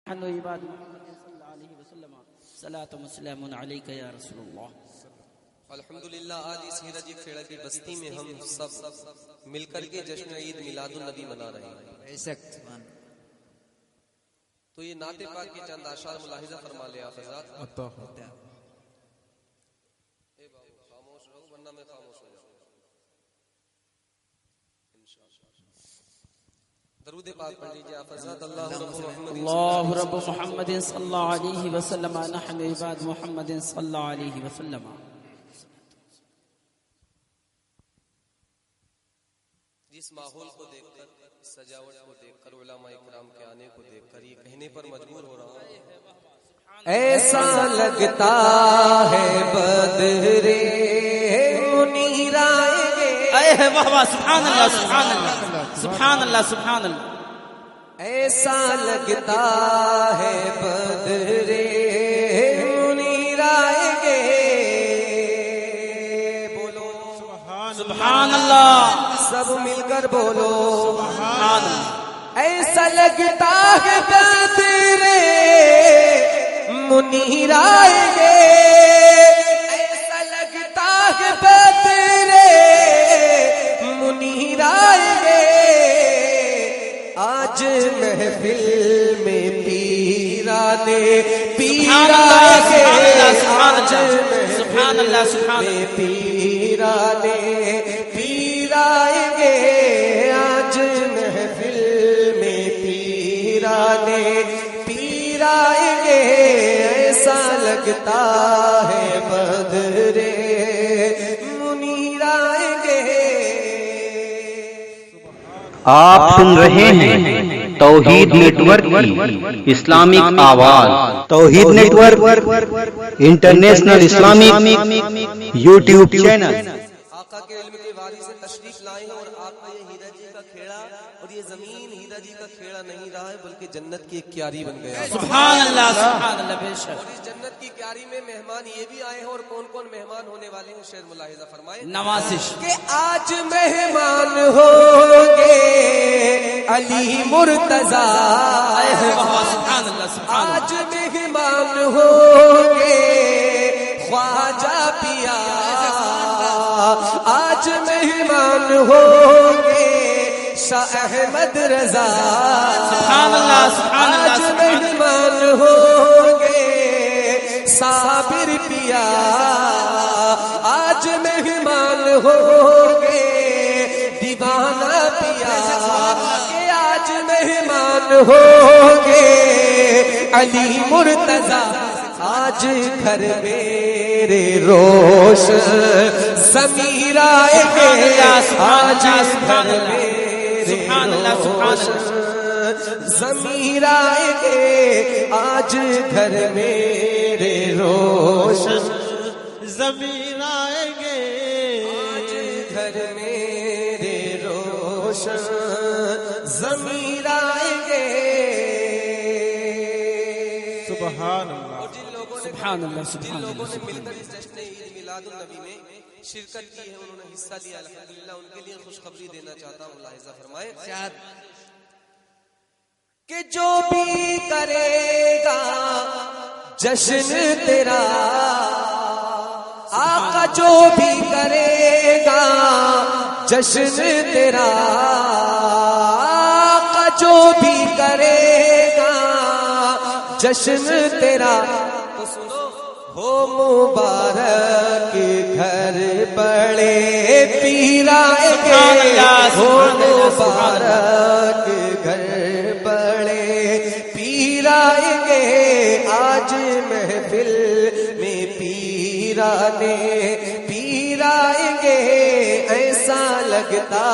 عباد محمد صلی اللہ علیہ وسلم صلاۃ و سلام علیک یا رسول اللہ۔ الحمدللہ آج اس ہیرا جی کھیڑا کی بستی میں ہم سب مل کر کے جشن عید میلاد النبی منا رہے ہیں۔ تو یہ نعت پاک کے چند اشعار ملاحظہ فرما لے آپ حضرات۔ خاموش رہو ورنہ میں خاموش ہو جاؤں۔ درود پاک پڑھ لیجیے آپ حضرات۔ اللہ رب محمد صلی اللہ علیہ وسلم نحن عباد محمد صلی اللہ علیہ وسلم۔ جس ماحول کو دیکھ کر، سجاوٹ کو دیکھ کر، علماء کرام کے آنے کو دیکھ کر یہ کہنے پر مجبور ہو رہا ہوں، ایسا لگتا ہے بدرے منیر آئیں گے۔ اے واہ واہ، سبحان اللہ سبحان اللہ سبحان اللہ سبحان اللہ۔ ایسا لگتا ہے بدرے منیر آئیں گے۔ بولو سبحان اللہ، سب مل کر بولو سبحان اللہ۔ ایسا لگتا ہے بدرے منیر آئیں گے۔ ایسا لگتا ہے بدرے منیر آئیں گے۔ آج محفل میں پیرانے پیرانے سبحان اللہ سبحان اللہ پیرانے پیرائیں گے۔ آج محفل میں پیرانے پیرائیں گے۔ ایسا لگتا ہے بدرے منیر آئیں گے۔ آپ سن رہے ہیں توحید نیٹ ورک کی اسلامک آواز۔ Tawheed network international Islamic YouTube channel. آقا کے علم کے واری سے تشریف لائے اور آپ کا یہ ہیرا جی کا کھیڑا اور یہ زمین ہیرا جی کا کھیڑا نہیں رہا ہے بلکہ جنت کی ایک کیاری بن گیا۔ سبحان اللہ سبحان اللہ، بے شک۔ اور اس جنت کی کیاری میں مہمان یہ بھی آئے ہیں، اور کون کون مہمان ہونے والے ہیں شعر ملاحظہ فرمائے۔ نوازش کہ آج مہمان ہوں گے علی مرتضیٰ۔ سبحان اللہ سبحان اللہ۔ آج مہمان ہوں گے خواجہ پیا۔ آج مہمان ہوں گے شاہ احمد رضا۔ سبحان اللہ سبحان اللہ۔ آج مہمان ہوں گے صابر پیا۔ آج مہمان ہوں گے دیوانہ پیا۔ کہ آج مہمان ہوں گے علی مرتضیٰ۔ آج گھر میرے روشن ضمیر آئیں گے۔ آج گھر میرے روشن ضمیر آئیں گے۔ آج گھر میرے روشن ضمیر آئیں گے۔ آج گھر میرے روشن ضمیر آئیں گے۔ سبحان اللہ سبحان اللہ جن سبحان لوگوں اللہ۔ نے مل کر اس جشن عید میلاد النبی میں شرکت کی ہے، انہوں نے حصہ لیا، الحمدللہ ان کے لیے خوشخبری دینا چاہتا ہوں، ملاحظہ فرمائیں کہ جو بھی کرے گا جشن تیرا، آقا جو بھی کرے گا جشن تیرا، آقا جو بھی کرے گا جشن تیرا، تو سنو ہو مبارک گھر بڑے پیر آئیں گے۔ ہو مبارک گھر بڑے پیر آئیں گے۔ آج محفل میں پیرانے پیر آئیں گے۔ ایسا لگتا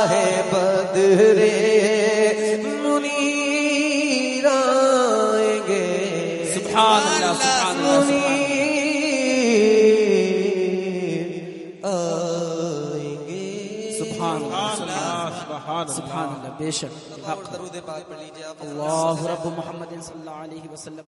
ہے بدرے منیر آئیں گے۔ سبحان اللہ سبحان اللہ منیر آئیں گے۔ سبحان اللہ سبحان سبحان اللہ، بے شک۔ اور درود پاک پڑھ لیجیے آپ۔ اللہ رب محمد صلی اللہ علیہ وسلم۔